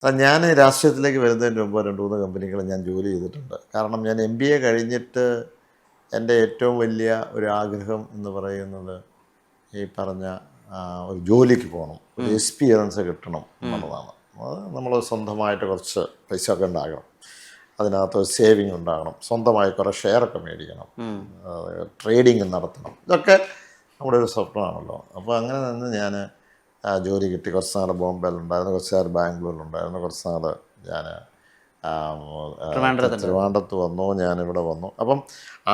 ഞാൻ രാഷ്ട്രീയത്തിലേക്ക് വരുന്നതിന് മുമ്പ് 2-3 കമ്പനികൾ ഞാൻ ജോലി ചെയ്തിട്ടുണ്ട്. കാരണം ഞാൻ MBA കഴിഞ്ഞിട്ട് എൻ്റെ ഏറ്റവും വലിയ ഒരു ആഗ്രഹം എന്ന് പറയുന്നത് ഈ പറഞ്ഞ ഒരു ജോലിക്ക് പോകണം, ഒരു എക്സ്പീരിയൻസ് കിട്ടണം എന്നുള്ളതാണ്. അത് നമ്മൾ സ്വന്തമായിട്ട് കുറച്ച് പൈസ ഒക്കെ ഉണ്ടാകണം, അതിനകത്ത് സേവിങ് ഉണ്ടാകണം, സ്വന്തമായി കുറേ ഷെയറൊക്കെ മേടിക്കണം, ട്രേഡിങ് നടത്തണം. ഇതൊക്കെ നമ്മുടെ ഒരു സ്വപ്നമാണല്ലോ. അപ്പോൾ അങ്ങനെ നിന്ന് ഞാൻ ജോലി കിട്ടി. കുറച്ച് നാൾ ബോംബെയിലുണ്ടായിരുന്നു, കുറച്ച് നാൾ ബാംഗ്ലൂരിലുണ്ടായിരുന്നു, കുറച്ച് നാൾ ഞാൻ ട്രിവാൻഡ്രത്ത് വന്നു, ഞാനിവിടെ വന്നു. അപ്പം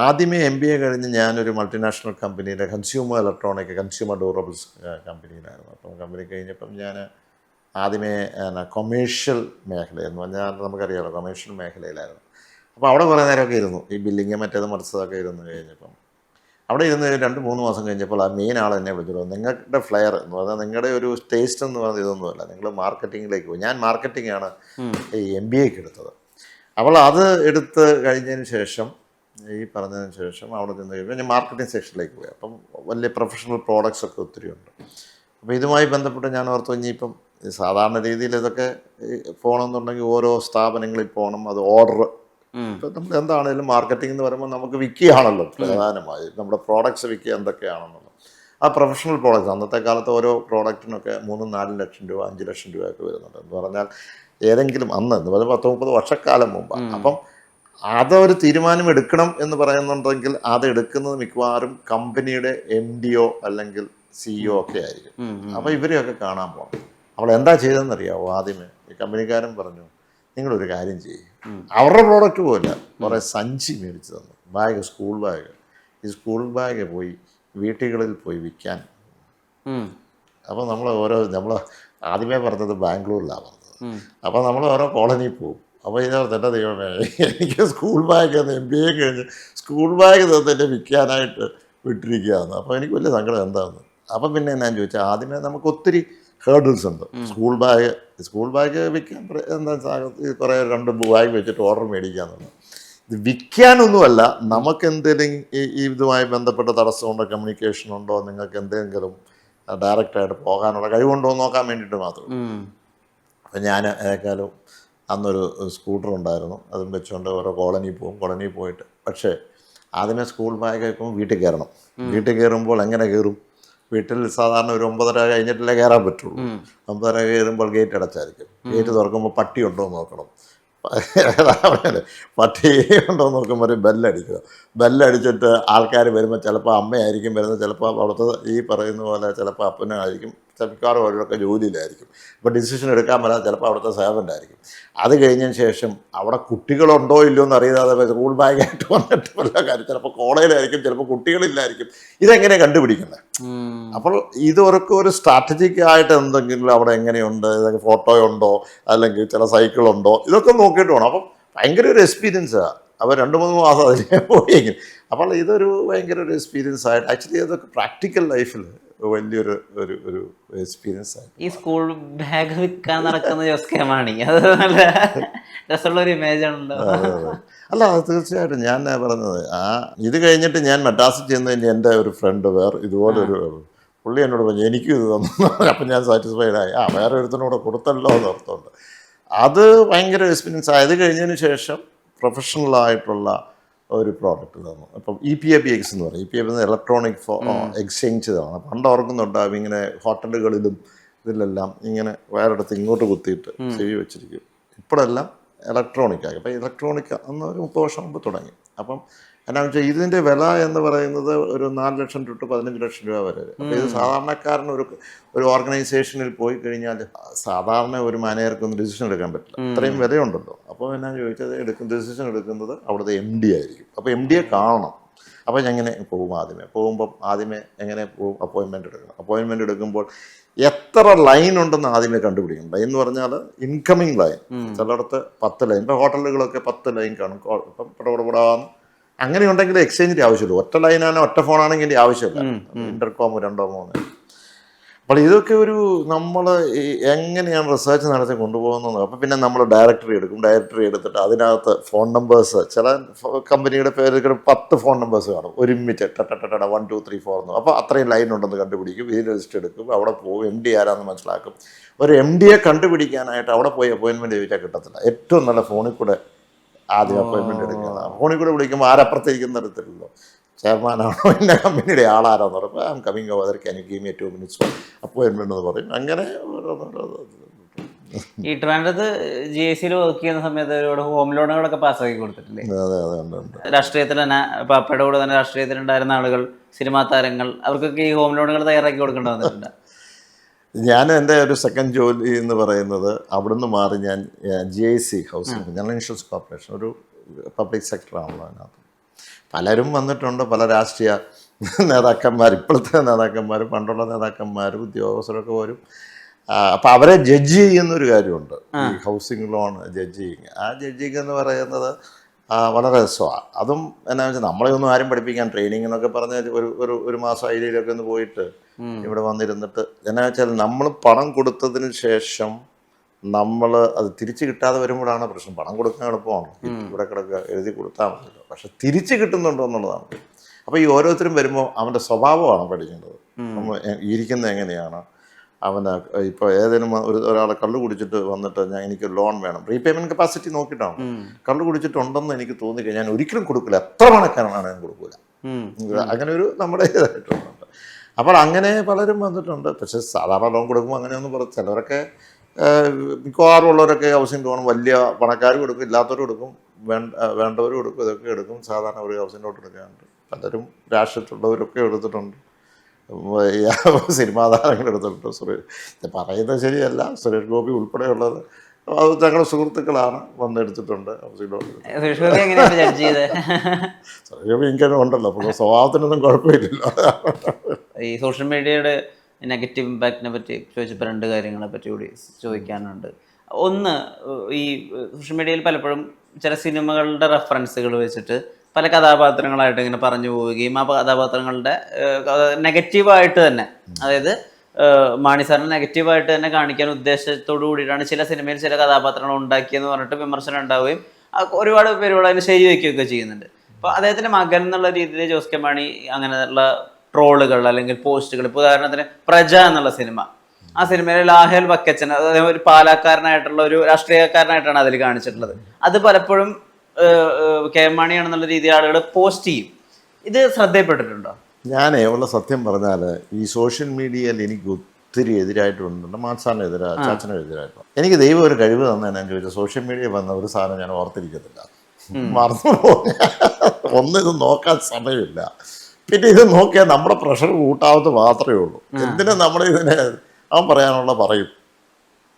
ആദ്യമേ MBA കഴിഞ്ഞ് ഞാനൊരു മൾട്ടിനാഷണൽ കമ്പനിയിലെ കൺസ്യൂമർ ഡ്യൂറബിൾസ് കമ്പനിയിലായിരുന്നു. അപ്പം കമ്പനി കഴിഞ്ഞപ്പം ഞാൻ ആദ്യമേ കൊമേഴ്ഷ്യൽ മേഖലയെന്ന് പറഞ്ഞാൽ നമുക്കറിയാമല്ലോ, കൊമേഴ്ഷ്യൽ മേഖലയിലായിരുന്നു. അപ്പോൾ അവിടെ കുറേ നേരമൊക്കെ ഇരുന്നു, ഈ ബില്ലിങ് മറ്റേത് മറിച്ചതൊക്കെ ഇരുന്ന് കഴിഞ്ഞപ്പം അവിടെ ഇരുന്ന് 2-3 മാസം കഴിഞ്ഞപ്പോൾ ആ മെയിൻ ആൾ എന്നെ വിളിച്ചു, നിങ്ങളുടെ ഫ്ലെയർ എന്ന് പറഞ്ഞാൽ നിങ്ങളുടെ ഒരു ടേസ്റ്റ് എന്ന് പറഞ്ഞാൽ ഇതൊന്നുമല്ല, നിങ്ങൾ മാർക്കറ്റിങ്ങിലേക്ക് പോയി. ഞാൻ മാർക്കറ്റിംഗാണ് ഈ MBAക്ക് എടുത്തത്. അപ്പോൾ അത് എടുത്ത് കഴിഞ്ഞതിന് ശേഷം, ഈ പറഞ്ഞതിന് ശേഷം അവിടെ നിന്ന് കഴിയുമ്പോൾ ഞാൻ മാർക്കറ്റിംഗ് സെക്ഷനിലേക്ക് പോയി. അപ്പം വലിയ പ്രൊഫഷണൽ പ്രോഡക്ട്സ് ഒക്കെ ഒത്തിരി ഉണ്ട്. അപ്പോൾ ഇതുമായി ബന്ധപ്പെട്ട് ഞാൻ ഓർത്തു, ഇനിയിപ്പം സാധാരണ രീതിയിൽ ഇതൊക്കെ പോകണമെന്നുണ്ടെങ്കിൽ ഓരോ സ്ഥാപനങ്ങളിൽ പോകണം, അത് ഓർഡർ. ഇപ്പം നമ്മൾ എന്താണെങ്കിലും മാർക്കറ്റിംഗ് എന്ന് പറയുമ്പോൾ നമുക്ക് വിൽക്കുകയാണല്ലോ പ്രധാനമായി, നമ്മുടെ പ്രോഡക്ട്സ് വിൽക്കുക എന്തൊക്കെയാണെന്നുള്ളത്. ആ പ്രൊഫഷണൽ പ്രോഡക്റ്റ്സ് അന്നത്തെ കാലത്ത് ഓരോ പ്രോഡക്റ്റിനൊക്കെ 3-4 ലക്ഷം രൂപ 5 ലക്ഷം രൂപയൊക്കെ വരുന്നുണ്ട്. എന്ന് പറഞ്ഞാൽ ഏതെങ്കിലും എന്ന് പറഞ്ഞാൽ 10-30 വർഷക്കാലം മുമ്പാണ്. അപ്പം അതൊരു തീരുമാനം എടുക്കണം എന്ന് പറയുന്നുണ്ടെങ്കിൽ അത് എടുക്കുന്നത് മിക്കവാറും കമ്പനിയുടെ MDO അല്ലെങ്കിൽ CEO ഒക്കെ ആയിരിക്കും. അപ്പോൾ ഇവരെയൊക്കെ കാണാൻ പോകണം. അവൾ എന്താ ചെയ്തതെന്നറിയാമോ? ആദ്യമേ ഈ കമ്പനിക്കാരൻ പറഞ്ഞു, നിങ്ങളൊരു കാര്യം ചെയ്യും, അവരുടെ പ്രോഡക്റ്റ് പോയില്ല, കുറേ സഞ്ചി മേടിച്ച് തന്നു, ബാഗ്, സ്കൂൾ ബാഗ്. ഈ സ്കൂൾ ബാഗ് പോയി വീട്ടുകളിൽ പോയി വിൽക്കാൻ. അപ്പോൾ നമ്മൾ ആദ്യമേ പറഞ്ഞത് ബാംഗ്ലൂരിലാണ് പറഞ്ഞത്. അപ്പോൾ നമ്മൾ ഓരോ കോളനിയിൽ പോകും. അപ്പോൾ ഇതിനകത്ത് എൻ്റെ ദൈവമേ, എനിക്ക് സ്കൂൾ ബാഗ് MBA കഴിഞ്ഞ് സ്കൂൾ ബാഗ് തന്നെ വിൽക്കാനായിട്ട് വിട്ടിരിക്കുകയാണ്. അപ്പോൾ എനിക്ക് വലിയ സങ്കടം എന്താണെന്ന്. അപ്പം പിന്നെ ഞാൻ ചോദിച്ചാൽ, ആദ്യമേ നമുക്ക് ഒത്തിരി ഹേർഡിൽസ് ഉണ്ട്. സ്കൂൾ ബാഗ് വിൽക്കാൻ എന്താ കുറേ 2 ബാഗ് വെച്ചിട്ട് ഓർഡർ മേടിക്കാന്നുള്ളത്. ഇത് വിൽക്കാനൊന്നുമല്ല, നമുക്ക് എന്തെങ്കിലും ഇതുമായി ബന്ധപ്പെട്ട തടസ്സമുണ്ടോ, കമ്മ്യൂണിക്കേഷൻ ഉണ്ടോ, നിങ്ങൾക്ക് എന്തെങ്കിലും ഡയറക്റ്റായിട്ട് പോകാനുള്ള കഴിവുണ്ടോ എന്ന് നോക്കാൻ വേണ്ടിയിട്ട് മാത്രം. അപ്പം ഞാൻ ഏക്കാലും അന്നൊരു സ്കൂട്ടർ ഉണ്ടായിരുന്നു, അതും വെച്ചുകൊണ്ട് ഓരോ കോളനിയിൽ പോയിട്ട്. പക്ഷേ ആദ്യമേ സ്കൂൾ ബാഗ് വെക്കുമ്പോൾ വീട്ടിൽ കയറണം. വീട്ടിൽ കയറുമ്പോൾ എങ്ങനെ കയറും? വീട്ടിൽ സാധാരണ ഒരു 9:30 കഴിഞ്ഞിട്ടല്ലേ കയറാൻ പറ്റുള്ളൂ. 9:30 കയറുമ്പോൾ ഗേറ്റ് അടച്ചായിരിക്കും. ഗേറ്റ് തുറക്കുമ്പോൾ പട്ടി ഉണ്ടോ എന്ന് നോക്കണം. പട്ടി ഉണ്ടോ എന്ന് നോക്കുമ്പോൾ ഒരു ബെല്ലടിച്ചിട്ട് ആൾക്കാർ വരുമ്പോൾ ചിലപ്പോൾ അമ്മയായിരിക്കും വരുന്നത്, ചിലപ്പോൾ അവിടുത്തെ ഈ പറയുന്ന പോലെ ചിലപ്പോൾ അപ്പനായിരിക്കും, മിക്കവാറും അവരൊക്കെ ജോലിയിലായിരിക്കും. അപ്പോൾ ഡിസിഷൻ എടുക്കാൻ പറ്റാതെ ചിലപ്പോൾ അവിടുത്തെ സേവൻ്റ് ആയിരിക്കും. അത് കഴിഞ്ഞതിന് ശേഷം അവിടെ കുട്ടികളുണ്ടോ ഇല്ലയോ എന്ന് അറിയാതെ സ്കൂൾ ബാഗായിട്ട് വന്നിട്ട് വല്ല കാര്യം, ചിലപ്പോൾ കോളേജിലായിരിക്കും, ചിലപ്പോൾ കുട്ടികളില്ലായിരിക്കും. ഇതെങ്ങനെ കണ്ടുപിടിക്കുന്നത്? അപ്പോൾ ഇതൊക്കെ ഒരു സ്ട്രാറ്റജിക് ആയിട്ട് എന്തെങ്കിലും അവിടെ എങ്ങനെയുണ്ട്, ഇതൊക്കെ ഫോട്ടോ ഉണ്ടോ അല്ലെങ്കിൽ ചില സൈക്കിളുണ്ടോ, ഇതൊക്കെ നോക്കിയിട്ട് വേണം. അപ്പം ഭയങ്കര ഒരു എക്സ്പീരിയൻസാണ്. അപ്പോൾ 2-3 മാസം അതിനെ പോയെങ്കിൽ. അപ്പോൾ ഇതൊരു ഭയങ്കര ഒരു എക്സ്പീരിയൻസ് ആയിട്ട് ആക്ച്വലി അതൊക്കെ പ്രാക്ടിക്കൽ ലൈഫിൽ വലിയൊരു ഒരു എക്സ്പീരിയൻസ് ആയി. ഈ സ്കൂൾ ബാഗ് വിൽക്കാൻ നടക്കുന്ന ജോസ് കെ മാണി, അത് നല്ല രസമുള്ളൊരു ഇമേജ് ആണല്ലോ. അല്ല, അത് തീർച്ചയായിട്ടും ഞാൻ പറഞ്ഞത്. ഇത് കഴിഞ്ഞിട്ട് ഞാൻ മദ്രാസിൽ ചെന്ന് കഴിഞ്ഞ് എൻ്റെ ഒരു ഫ്രണ്ട് വേറെ ഇതുപോലൊരു പുള്ളി എന്നോട് പറഞ്ഞു, എനിക്കും ഇത് തന്നു. അപ്പം ഞാൻ സാറ്റിസ്ഫൈഡ് ആയി. വേറെ ഒരുത്തനോട് കൊടുത്തല്ലോ എന്ന് ഓർത്തുണ്ട്. അത് ഭയങ്കര എക്സ്പീരിയൻസ് ആയത്. കഴിഞ്ഞതിന് ശേഷം പ്രൊഫഷണലായിട്ടുള്ള ഒരു പ്രോഡക്റ്റ് തന്നു. അപ്പം EPABX എന്ന് പറയും. EPAB ഇലക്ട്രോണിക് എക്സ്ചേഞ്ച് ഇതാണ്. പണ്ട് ഓർക്കുന്നുണ്ടാവും, ഇങ്ങനെ ഹോട്ടലുകളിലും ഇതിലെല്ലാം ഇങ്ങനെ വേറെടുത്ത് ഇങ്ങോട്ട് കുത്തിയിട്ട് ചെവി വെച്ചിരിക്കും. ഇപ്പോഴെല്ലാം ഇലക്ട്രോണിക് ആയി. അപ്പം ഇലക്ട്രോണിക് അന്ന് ഒരു 30 വർഷം മുമ്പ് തുടങ്ങി. അപ്പം എന്നാന്ന് വെച്ചാൽ ഇതിൻ്റെ വില എന്ന് പറയുന്നത് ഒരു 4 ലക്ഷം തൊട്ട് 15 ലക്ഷം രൂപ വരെ. അപ്പോൾ ഇത് സാധാരണക്കാരന് ഒരു ഓർഗനൈസേഷനിൽ പോയി കഴിഞ്ഞാൽ സാധാരണ ഒരു മാനേജർക്കൊന്നും ഡിസിഷൻ എടുക്കാൻ പറ്റില്ല, അത്രയും വിലയുണ്ടല്ലോ. അപ്പോൾ എന്നാന്ന് ചോദിച്ചത്, ഡിസിഷൻ എടുക്കുന്നത് അവിടുത്തെ MD ആയിരിക്കും. അപ്പോൾ MDയെ കാണണം. അപ്പോൾ ഞാൻ ഇങ്ങനെ പോകും. ആദ്യമേ എങ്ങനെ പോകും? അപ്പോയിൻമെൻറ്റ് എടുക്കുമ്പോൾ എത്ര ലൈൻ ഉണ്ടെന്ന് ആദ്യമേ കണ്ടുപിടിക്കണം. ലൈൻ എന്ന് പറഞ്ഞാൽ ഇൻകമിങ് ലൈൻ. ചിലയിടത്ത് 10 ലൈൻ. ഇപ്പോൾ ഹോട്ടലുകളൊക്കെ 10 ലൈൻ കാണും. ഇപ്പം പടപടാന്ന് അങ്ങനെ ഉണ്ടെങ്കിൽ എക്സ്ചേഞ്ചിൻ്റെ ആവശ്യമില്ല. ഒറ്റ ലൈനാണ്, ഒറ്റ ഫോണാണെങ്കിൽ എൻ്റെ ആവശ്യമില്ല. ഇന്റർകോം 2-3. അപ്പോൾ ഇതൊക്കെ ഒരു നമ്മൾ എങ്ങനെയാണ് റിസർച്ച് നടത്തി കൊണ്ടുപോകുന്നത്. അപ്പോൾ പിന്നെ നമ്മൾ ഡയറക്ടറി എടുക്കും. ഡയറക്ടറി എടുത്തിട്ട് അതിനകത്ത് ഫോൺ നമ്പേഴ്സ്, ചില കമ്പനിയുടെ പേര് 10 ഫോൺ നമ്പേഴ്സ് കാണും ഒരുമിച്ച് 1 2 3 4 എന്ന്. അപ്പോൾ അത്രയും ലൈൻ ഉണ്ടെന്ന് കണ്ടുപിടിക്കും. ഇതിൽ ലിസ്റ്റ് എടുക്കും, അവിടെ പോകും, MD ആരാന്ന് മനസ്സിലാക്കും. ഒരു MDയെ കണ്ടുപിടിക്കാനായിട്ട് അവിടെ പോയി അപ്പോയിൻമെൻറ്റ് ചോദിച്ചാൽ കിട്ടത്തില്ല. ഏറ്റവും നല്ല ഫോണിൽ കൂടെ ആദ്യം അപ്പോയിൻമെൻറ്റ് എടുക്കുന്നതാണ്. ഫോണിൽ കൂടെ വിളിക്കുമ്പോൾ ആരപ്പുറത്തേക്കുന്ന തരത്തിലല്ലോ, ചെയർമാനാണോ ഇന്ന കമ്പനിയുടെ ആളാരാന്ന് പറയുമ്പോൾ I am coming over, can you give me 2 minutes appointment എന്ന് പറയും. അങ്ങനെ ഈ ട്രിവാൻഡ്രത്ത് GIC വർക്ക് ചെയ്യുന്ന സമയത്ത് ഒരുപാട് ഹോം ലോണുകളൊക്കെ പാസ്സാക്കി കൊടുത്തിട്ടില്ലേ? അതെ അതെ ഉണ്ട്. രാഷ്ട്രീയത്തിൽ തന്നെ പാപ്പയുടെ കൂടെ തന്നെ രാഷ്ട്രീയത്തിലുണ്ടായിരുന്ന ആളുകൾ, സിനിമാ താരങ്ങൾ, അവർക്കൊക്കെ ഈ ഹോം ലോണുകൾ തയ്യാറാക്കി കൊടുക്കേണ്ടി വന്നിട്ടുണ്ട്. ഞാൻ എൻ്റെ ഒരു സെക്കൻഡ് ജോലി എന്ന് പറയുന്നത് അവിടുന്ന് മാറി ഞാൻ GIC housing general insurance corporation, ഒരു പബ്ലിക് സെക്ടറാണല്ലോ. അതിനകത്ത് പലരും വന്നിട്ടുണ്ട്, പല രാഷ്ട്രീയ നേതാക്കന്മാർ, ഇപ്പോഴത്തെ നേതാക്കന്മാർ, പണ്ടുള്ള നേതാക്കന്മാർ, ഉദ്യോഗസ്ഥരൊക്കെ വരും. അപ്പം അവരെ ജഡ്ജ് ചെയ്യുന്നൊരു കാര്യമുണ്ട്, ഈ ഹൗസിംഗ് ലോൺ ജഡ്ജിങ്. ആ ജഡ്ജിങ് എന്ന് പറയുന്നത് വളരെ രസമാണ്. അതും എന്നാ വെച്ചാൽ നമ്മളെ ഒന്നും ആരും പഠിപ്പിക്കാൻ, ട്രെയിനിങ് എന്നൊക്കെ പറഞ്ഞ ഒരു മാസം ഐഡിയയിലൊക്കെ ഒന്ന് പോയിട്ട് ഇവിടെ വന്നിരുന്നിട്ട്, എന്നാ വെച്ചാൽ നമ്മൾ പണം കൊടുത്തതിന് ശേഷം നമ്മൾ അത് തിരിച്ച് കിട്ടാതെ വരുമ്പോഴാണ് പ്രശ്നം. പണം കൊടുക്കാൻ എളുപ്പമാണ്, ഇവിടെ കിടക്കുക എഴുതി കൊടുത്താൽ മതിയല്ലോ. പക്ഷെ തിരിച്ച് കിട്ടുന്നുണ്ടോ എന്നുള്ളതാണ്. അപ്പോൾ ഈ ഓരോരുത്തരും വരുമ്പോൾ അവൻ്റെ സ്വഭാവമാണ് പഠിക്കേണ്ടത്. നമ്മൾ ഇരിക്കുന്നത് എങ്ങനെയാണ്, അവന് ഇപ്പോൾ ഏതെങ്കിലും ഒരാളെ കള്ളു കുടിച്ചിട്ട് വന്നിട്ട് എനിക്ക് ലോൺ വേണം, റീപേയ്മെൻറ്റ് കപ്പാസിറ്റി നോക്കിയിട്ടാണ്. കള്ളു കുടിച്ചിട്ടുണ്ടെന്ന് എനിക്ക് തോന്നിക്കഴിഞ്ഞാൽ ഞാൻ ഒരിക്കലും കൊടുക്കില്ല, എത്ര പണക്കാരനാണ് ഞാൻ കൊടുക്കില്ല. അങ്ങനെ ഒരു നമ്മുടെ ഇതായിട്ടുണ്ട്. അപ്പോൾ അങ്ങനെ പലരും വന്നിട്ടുണ്ട്. പക്ഷേ സാധാരണ ലോൺ കൊടുക്കുമ്പോൾ അങ്ങനെയൊന്നും പറയും. ചിലവരൊക്കെ മിക്കവാറും ഉള്ളവരൊക്കെ ഹൗസിംഗ് ലോൺ വലിയ പണക്കാർ കൊടുക്കും, ഇല്ലാത്തവർ കൊടുക്കും, വേണ്ടവർ കൊടുക്കും, ഇതൊക്കെ എടുക്കും. സാധാരണ ഒരു ഹൗസിംഗ് ലോൺ എടുക്കാറുണ്ട്. പലരും രാഷ്ട്രീയത്തിലുള്ളവരൊക്കെ എടുത്തിട്ടുണ്ട്, സിനിമാ താരങ്ങൾ എടുത്തിട്ടുണ്ട്. പറയുന്നത് ശരിയല്ല, സുരേഷ് ഗോപി ഉൾപ്പെടെയുള്ളത് അത് ഞങ്ങളുടെ സുഹൃത്തുക്കളാണ്, വന്നെടുത്തിട്ടുണ്ട് ഹൗസിംഗ് ലോൺ. സുരേഷ് ഗോപി എനിക്കത് ഉണ്ടല്ലോ, അപ്പോൾ സ്വഭാവത്തിനൊന്നും കുഴപ്പമില്ലല്ലോ. ഈ സോഷ്യൽ മീഡിയയുടെ നെഗറ്റീവ് ഇമ്പാക്റ്റിനെ പറ്റി ചോദിച്ചപ്പോൾ 2 കാര്യങ്ങളെ പറ്റി കൂടി ചോദിക്കാനുണ്ട്. ഒന്ന്, ഈ സോഷ്യൽ മീഡിയയിൽ പലപ്പോഴും ചില സിനിമകളുടെ റെഫറൻസുകൾ വെച്ചിട്ട് പല കഥാപാത്രങ്ങളായിട്ട് ഇങ്ങനെ പറഞ്ഞു പോവുകയും ആ കഥാപാത്രങ്ങളുടെ നെഗറ്റീവായിട്ട് തന്നെ, അതായത് മാണി സാറിന് നെഗറ്റീവായിട്ട് തന്നെ കാണിക്കാൻ ഉദ്ദേശത്തോടു കൂടിയിട്ടാണ് ചില സിനിമയിൽ ചില കഥാപാത്രങ്ങൾ ഉണ്ടാക്കിയെന്ന് പറഞ്ഞിട്ട് വിമർശനം ഉണ്ടാവുകയും ഒരുപാട് പേരുകൾ അതിന് ശരി വയ്ക്കുകയൊക്കെ ചെയ്യുന്നുണ്ട്. അപ്പോൾ അദ്ദേഹത്തിൻ്റെ മകൻ എന്നുള്ള രീതിയിൽ ജോസ് കെ മാണി അങ്ങനെയുള്ള ട്രോളുകൾ അല്ലെങ്കിൽ പോസ്റ്റുകൾ, ഇപ്പോൾ ഉദാഹരണത്തിന് പ്രജ എന്നുള്ള സിനിമ, ആ സിനിമയിലെ ലാഹേൽ വക്കച്ചൻ, അതായത് ഒരു പാലക്കാരനായിട്ടുള്ള ഒരു രാഷ്ട്രീയക്കാരനായിട്ടാണ് അതിൽ കാണിച്ചിട്ടുള്ളത്. അത് പലപ്പോഴും KM മാണിയാണെന്നുള്ള രീതിയിൽ ആളുകൾ പോസ്റ്റ് ചെയ്യും. ഇത് ശ്രദ്ധയിൽപ്പെട്ടിട്ടുണ്ടോ? ഞാനേ ഉള്ള സത്യം പറഞ്ഞാൽ ഈ സോഷ്യൽ മീഡിയയിൽ എനിക്ക് ഒത്തിരി എതിരായിട്ടുണ്ട്. മാസാനെതിരെ, ചാച്ചനെതിരായിട്ട്. എനിക്ക് ദൈവം ഒരു കഴിവ് തന്നെ ചോദിച്ചാൽ സോഷ്യൽ മീഡിയ വന്ന ഒരു സാധനം ഞാൻ ഓർത്തിരിക്കത്തില്ല, മറന്നു പോകും. ഒന്നും ഇത് നോക്കാൻ സമയമില്ല. പിന്നെ ഇത് നോക്കിയാൽ നമ്മുടെ പ്രഷർ കൂട്ടാവുന്നത് മാത്രമേ ഉള്ളൂ. എന്തിനാ നമ്മളിതിനെ അവൻ പറയാനുള്ള പറയും.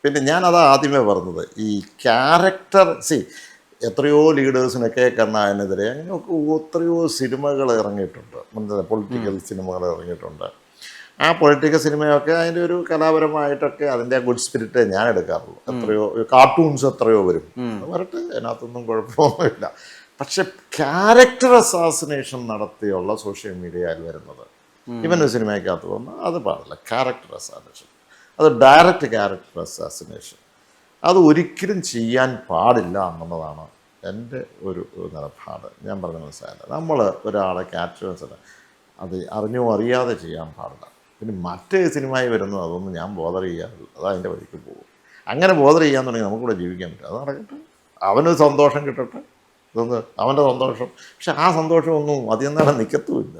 പിന്നെ ഞാനതാ ആദ്യമേ പറഞ്ഞത്, ഈ ക്യാരക്ടർ എത്രയോ ലീഡേഴ്സിനൊക്കെ കരുണാകരനെതിരെ അങ്ങനെയൊക്കെ എത്രയോ സിനിമകൾ ഇറങ്ങിയിട്ടുണ്ട്, പൊളിറ്റിക്കൽ സിനിമകൾ ഇറങ്ങിയിട്ടുണ്ട്. ആ പൊളിറ്റിക്കൽ സിനിമയൊക്കെ അതിൻ്റെ ഒരു കലാപരമായിട്ടൊക്കെ അതിൻ്റെ ഗുഡ് സ്പിരിറ്റ് ഞാൻ എടുക്കാറുള്ളൂ. എത്രയോ കാർട്ടൂൺസ് എത്രയോ വരും, വരട്ടെ, അതിനകത്തൊന്നും കുഴപ്പമൊന്നുമില്ല. പക്ഷെ ക്യാരക്ടർ അസാസിനേഷൻ നടത്തിയുള്ള സോഷ്യൽ മീഡിയയിൽ വരുന്നത്, ഇവൻ്റെ സിനിമയ്ക്കകത്ത് വന്ന് അത് പാടില്ല. ക്യാരക്ടർ അസാസിനേഷൻ, അത് ഡയറക്റ്റ് ക്യാരക്ടർ അസാസിനേഷൻ, അത് ഒരിക്കലും ചെയ്യാൻ പാടില്ല എന്നുള്ളതാണ് എൻ്റെ ഒരു നിലപാട്. ഞാൻ പറഞ്ഞ മനസ്സിലായില്ല. നമ്മൾ ഒരാളെ ക്യാരക്ടർ അത് അറിഞ്ഞോ അറിയാതെ ചെയ്യാൻ പാടില്ല. പിന്നെ മറ്റേ സിനിമയിൽ വരുന്നത് അതൊന്നും ഞാൻ ബോധർ ചെയ്യാറില്ല, അത് അതിൻ്റെ വഴിക്ക് പോകും. അങ്ങനെ ബോധർ ചെയ്യാൻ തുടങ്ങി നമുക്കിവിടെ ജീവിക്കാൻ പറ്റും. അത് നടക്കട്ടെ, അവന് സന്തോഷം കിട്ടട്ടെ, ഇതൊന്ന് അവൻ്റെ സന്തോഷം. പക്ഷെ ആ സന്തോഷമൊന്നും അധികം നേരം നിൽക്കത്തുമില്ല.